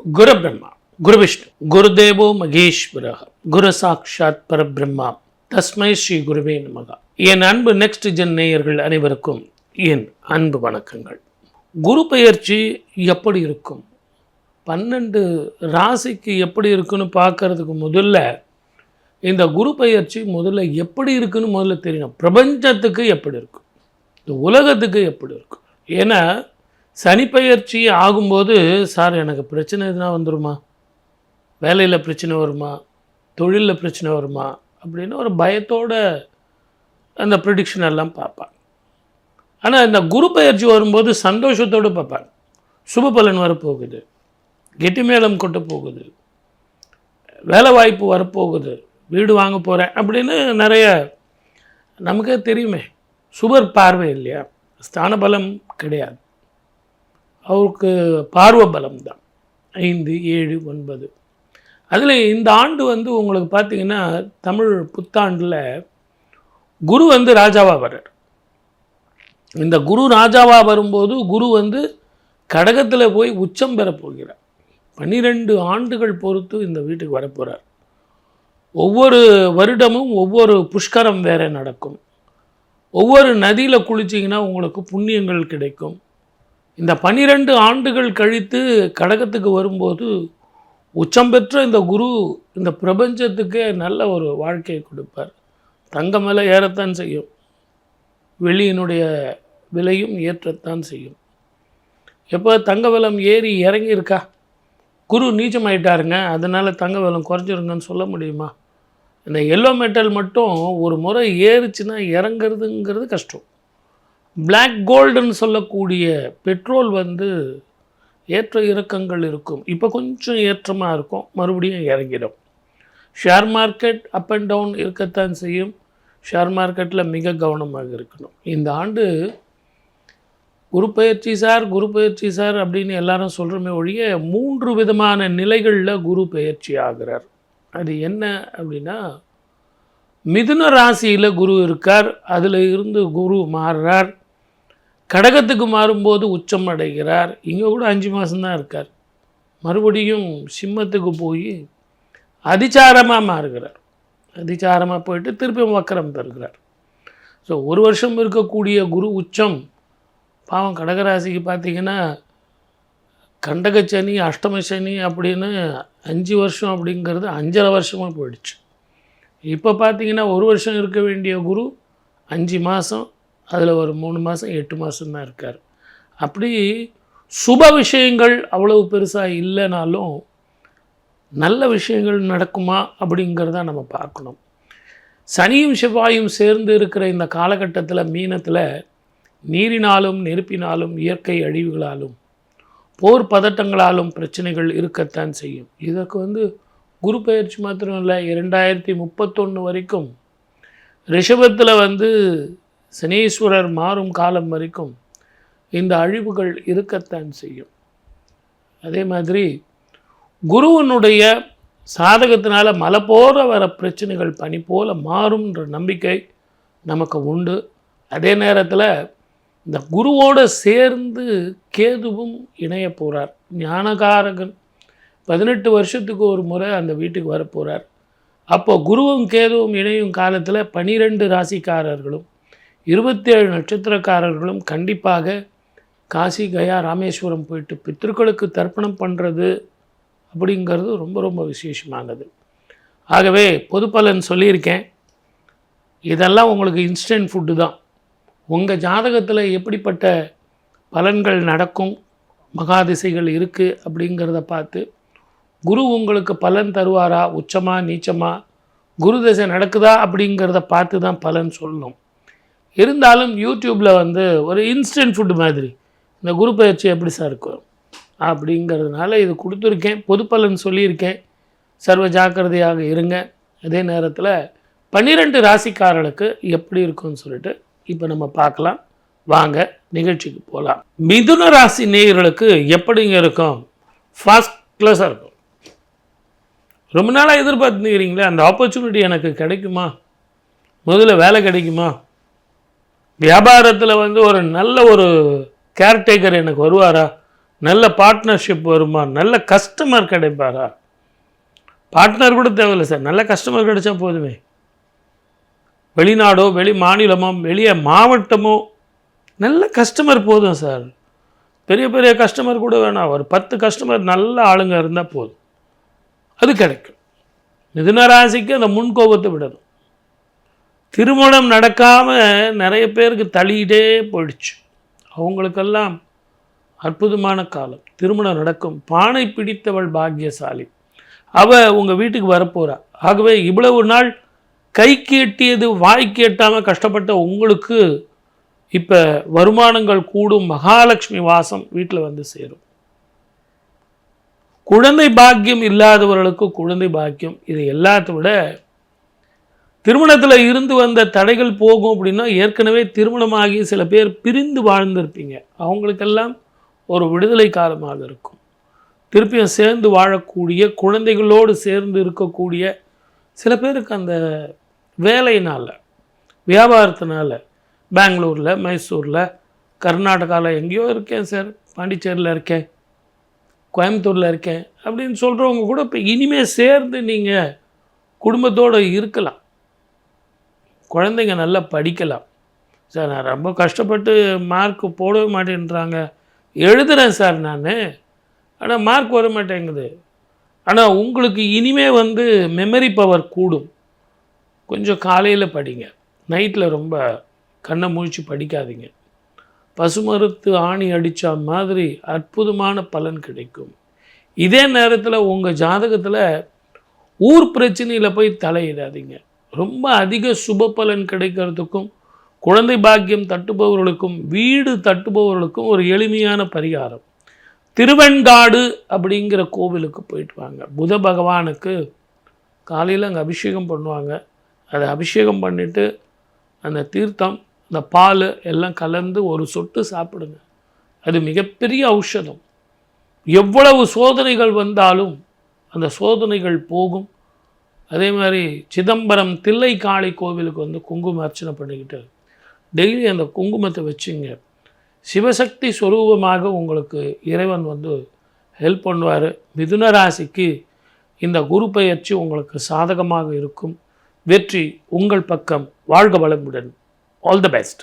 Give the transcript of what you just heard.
குரு பிரம்மா, குரு விஷ்ணு, குருதேவோ மகேஸ்வரः, குரு சாட்சாத் பரபிரம்மா, தஸ்மை ஸ்ரீ குருவே நமக. என் அன்பு நெக்ஸ்ட் ஜென் நேயர்கள் அனைவருக்கும் என் அன்பு வணக்கங்கள். குரு பெயர்ச்சி எப்படி இருக்கும், 12 ராசிக்கு எப்படி இருக்குன்னு பார்க்கறதுக்கு முதல்ல இந்த குரு பெயர்ச்சி முதல்ல எப்படி இருக்குன்னு முதல்ல தெரியணும். பிரபஞ்சத்துக்கு எப்படி இருக்கும், இந்த உலகத்துக்கு எப்படி இருக்கும். ஏன்னா சனி பெயர்ச்சி ஆகும்போது சார் எனக்கு பிரச்சனை எதுனா வந்துடுமா, வேலையில் பிரச்சனை வருமா, தொழிலில் பிரச்சனை வருமா அப்படின்னு ஒரு பயத்தோட அந்த ப்ரிடிக்ஷன் எல்லாம் பார்ப்பாங்க. ஆனால் இந்த குரு பெயர்ச்சி வரும்போது சந்தோஷத்தோடு பார்ப்பாங்க. சுப பலன் வரப்போகுது, கெட்டி மேளம் கொட்ட போகுது, வேலை வாய்ப்பு வரப்போகுது, வீடு வாங்க போகிறேன் அப்படின்னு நிறைய நமக்கே தெரியுமே. சுபர் பார்வை இல்லையா, ஸ்தான பலம் கிடையாது, அவருக்கு பார்வை பலம் தான் 5, 7, 9. அதில் இந்த ஆண்டு உங்களுக்கு பார்த்திங்கன்னா தமிழ் புத்தாண்டில் குரு ராஜாவாக வர்றார். இந்த குரு ராஜாவாக வரும்போது குரு கடகத்தில் போய் உச்சம் பெற போகிறார். 12 ஆண்டுகள் பொறுத்து இந்த வீட்டுக்கு வரப்போகிறார். ஒவ்வொரு வருடமும் ஒவ்வொரு புஷ்கரம் வேற நடக்கும். ஒவ்வொரு நதியில் குளிச்சிங்கன்னா உங்களுக்கு புண்ணியங்கள் கிடைக்கும். இந்த 12 ஆண்டுகள் கழித்து கடகத்துக்கு வரும்போது உச்சம் பெற்ற இந்த குரு இந்த பிரபஞ்சத்துக்கே நல்ல ஒரு வாழ்க்கையை கொடுப்பார். தங்கம் விலை ஏறத்தான் செய்யும், வெளியினுடைய விலையும் ஏற்றத்தான் செய்யும். எப்போ தங்க விலம் ஏறி இறங்கியிருக்கா, குரு நீச்சமாயிட்டாருங்க அதனால் தங்க விலம் குறைஞ்சிருங்கன்னு சொல்ல முடியுமா? இந்த எல்லோ மெட்டல் மட்டும் ஒரு முறை ஏறுச்சுன்னா இறங்கிறதுங்கிறது கஷ்டம். பிளாக் கோல்டுன்னு சொல்லக்கூடிய பெட்ரோல் ஏற்ற இறக்கங்கள் இருக்கும். இப்போ கொஞ்சம் ஏற்றமாக இருக்கும், மறுபடியும் இறங்கிடும். Share market up and down இருக்கத்தான் செய்யும். ஷேர் மார்க்கெட்டில் மிக கவனமாக இருக்கணும். இந்த ஆண்டு குரு பயிற்சி சார் அப்படின்னு எல்லாரும் சொல்கிறோமே ஒழிய 3 விதமான நிலைகளில் குரு பயிற்சி ஆகிறார். அது என்ன அப்படின்னா, மிதுன ராசியில் குரு இருக்கார், அதில் இருந்து குரு மாறுறார், கடகத்துக்கு மாறும்போது உச்சம் அடைகிறார். இங்கே கூட 5 மாதம்தான் இருக்கார். மறுபடியும் சிம்மத்துக்கு போய் அதிச்சாரமாக மாறுகிறார். அதிச்சாரமாக போயிட்டு திருப்பி வக்கரம் பெறுகிறார். ஸோ 1 வருஷம் இருக்கக்கூடிய குரு உச்சம் பாவம் கடகராசிக்கு பார்த்திங்கன்னா கண்டகச்சனி, அஷ்டமசனி அப்படின்னு 5 வருஷம் அப்படிங்கிறது 5.5 வருஷமாக போயிடுச்சு. இப்போ பார்த்திங்கன்னா 1 வருஷம் இருக்க வேண்டிய குரு 5 மாதம், அதில் ஒரு 3 மாதம் 8 மாதம்தான் இருக்கார். அப்படி சுப விஷயங்கள் அவ்வளவு பெருசாக இல்லைனாலும் நல்ல விஷயங்கள் நடக்குமா அப்படிங்கிறத நம்ம பார்க்கணும். சனியும் செவ்வாயும் சேர்ந்து இருக்கிற இந்த காலகட்டத்தில் மீனத்தில் நீரினாலும் நெருப்பினாலும் இயற்கை அழிவுகளாலும் போர் பதட்டங்களாலும் பிரச்சனைகள் இருக்கத்தான் செய்யும். இதற்கு குரு பயிற்சி மாத்திரம் இல்லை, 2031 வரைக்கும் ரிஷபத்தில் சனீஸ்வரர் மாறும் காலம் வரைக்கும் இந்த அழிவுகள் இருக்கத்தான் செய்யும். அதே மாதிரி குருவனுடைய சாதகத்தினால மலை போல வர பிரச்சனைகள் பனி போல மாறும்ன்ற நம்பிக்கை நமக்கு உண்டு. அதே நேரத்தில் இந்த குருவோடு சேர்ந்து கேதுவும் இணைய போகிறார். ஞானகாரகன் 18 வருஷத்துக்கு ஒரு முறை அந்த வீட்டுக்கு வரப்போகிறார். அப்போ குருவும் கேதுவும் இணையும் காலத்தில் 12 ராசிக்காரர்களும் 27 நட்சத்திரக்காரர்களும் கண்டிப்பாக காசி, கயா, ராமேஸ்வரம் போயிட்டு பித்ருக்களுக்கு தர்ப்பணம் பண்ணுறது அப்படிங்கிறது ரொம்ப ரொம்ப விசேஷமானது. ஆகவே பொது பலன் சொல்லியிருக்கேன். இதெல்லாம் உங்களுக்கு இன்ஸ்டன்ட் ஃபுட்டு தான். உங்கள் ஜாதகத்தில் எப்படிப்பட்ட பலன்கள் நடக்கும், மகாதிசைகள் இருக்குது அப்படிங்கிறத பார்த்து குரு உங்களுக்கு பலன் தருவாரா, உச்சமா நீச்சமா, குரு தசை நடக்குதா அப்படிங்கிறத பார்த்து தான் பலன் சொல்லணும். இருந்தாலும் யூடியூப்பில் ஒரு இன்ஸ்டன்ட் ஃபுட்டு மாதிரி இந்த குரு பயிற்சி எப்படி சார் இருக்கும் அப்படிங்கிறதுனால இது கொடுத்துருக்கேன். பொது பலன் சொல்லியிருக்கேன். சர்வ ஜாக்கிரதையாக இருங்க. அதே நேரத்தில் 12 ராசிக்காரர்களுக்கு எப்படி இருக்குன்னு சொல்லிட்டு இப்போ நம்ம பார்க்கலாம். வாங்க நிகழ்ச்சிக்கு போகலாம். மிதுன ராசி நேயர்களுக்கு எப்படிங்க இருக்கும்? ஃபர்ஸ்ட் கிளாஸாக இருக்கும். ரொம்ப நாளாக எதிர்பார்த்துக்கிறீங்களே, அந்த ஆப்பர்ச்சுனிட்டி எனக்கு கிடைக்குமா, முதல்ல வேலை கிடைக்குமா, வியாபாரத்தில் ஒரு நல்ல ஒரு கேர்டேக்கர் எனக்கு வருவாரா, நல்ல பார்ட்னர்ஷிப் வருமா, நல்ல கஸ்டமர் கிடைப்பாரா? பார்ட்னர் கூட தேவையில்லை சார், நல்ல கஸ்டமர் கிடைச்சா போதுமே. வெளிநாடோ வெளி மாநிலமோ வெளியே மாவட்டமோ நல்ல கஸ்டமர் போதும் சார். பெரிய பெரிய கஸ்டமர் கூட வேணாம், ஒரு 10 கஸ்டமர் நல்ல ஆளுங்க இருந்தால் போதும், அது கிடைக்கும். மிதுன ராசிக்கு அந்த முன்கோபத்தை விடணும். திருமணம் நடக்காமல் நிறைய பேருக்கு தள்ளிகிட்டே போயிடுச்சு, அவங்களுக்கெல்லாம் அற்புதமான காலம், திருமணம் நடக்கும். பானை பிடித்தவள் பாக்கியசாலி, அவள் உங்கள் வீட்டுக்கு வரப்போகிறா. ஆகவே இவ்வளவு நாள் கைக்கு எட்டியது வாய்க்கு எட்டாமல் கஷ்டப்பட்ட உங்களுக்கு இப்போ வருமானங்கள் கூடும், மகாலட்சுமி வாசம் வீட்டில் வந்து சேரும். குழந்தை பாக்கியம் இல்லாதவர்களுக்கு குழந்தை பாக்கியம். இது எல்லாத்த விட திருமணத்தில் இருந்து வந்த தடைகள் போகும். அப்படின்னா ஏற்கனவே திருமணமாகி சில பேர் பிரிந்து வாழ்ந்திருப்பீங்க, அவங்களுக்கெல்லாம் ஒரு விடுதலை காலமாக இருக்கும். திருப்பியும் சேர்ந்து வாழக்கூடிய, குழந்தைகளோடு சேர்ந்து இருக்கக்கூடிய சில பேருக்கு அந்த வேலையினால், வியாபாரத்தினால பெங்களூரில், மைசூரில், கர்நாடகாவில் எங்கேயோ இருக்கேன் சார், பாண்டிச்சேரியில் இருக்கேன், கோயம்புத்தூரில் இருக்கேன் அப்படின்னு சொல்கிறவங்க கூட இப்போ இனிமேல் சேர்ந்து நீங்கள் குடும்பத்தோடு இருக்கலாம், குழந்தைங்க நல்லா படிக்கலாம். சார் நான் ரொம்ப கஷ்டப்பட்டு மார்க் போடவே மாட்டேன்றாங்க, எழுதுகிறேன் சார் நான், ஆனால் மார்க் வர மாட்டேங்குது. ஆனால் உங்களுக்கு இனிமே வந்து மெமரி பவர் கூடும். கொஞ்சம் காலையில் படிங்க, நைட்டில் ரொம்ப கண்ணை முழிச்சு படிக்காதீங்க. பசுமரத்து ஆணி அடித்தா மாதிரி அற்புதமான பலன் கிடைக்கும். இதே நேரத்தில் உங்கள் ஜாதகத்தில் ஊர் பிரச்சனையில் போய் தலையிடாதீங்க. ரொம்ப அதிக சுப பலன் கிடைக்கிறதுக்கும், குழந்தை பாக்கியம் தட்டுபவர்களுக்கும், வீடு தட்டுபவர்களுக்கும் ஒரு எளிமையான பரிகாரம், திருவெண்காடு அப்படிங்கிற கோவிலுக்கு போயிட்டு வாங்க. புத பகவானுக்கு காலையில் அங்கே அபிஷேகம் பண்ணுவாங்க. அதை அபிஷேகம் பண்ணிவிட்டு அந்த தீர்த்தம், அந்த பால் எல்லாம் கலந்து ஒரு சொட்டு சாப்பிடுங்க. அது மிகப்பெரிய ஔஷதம். எவ்வளவு சோதனைகள் வந்தாலும் அந்த சோதனைகள் போகும். அதே மாதிரி சிதம்பரம் தில்லை காளி கோவிலுக்கு வந்து குங்கும அர்ச்சனை பண்ணிக்கிட்டு டெய்லி அந்த குங்குமத்தை வச்சுங்க. சிவசக்தி ஸ்வரூபமாக உங்களுக்கு இறைவன் வந்து ஹெல்ப் பண்ணுவார். மிதுன ராசிக்கு இந்த குரு பெயர்ச்சி உங்களுக்கு சாதகமாக இருக்கும். வெற்றி உங்கள் பக்கம். வாழ்க வளமுடன். All the best.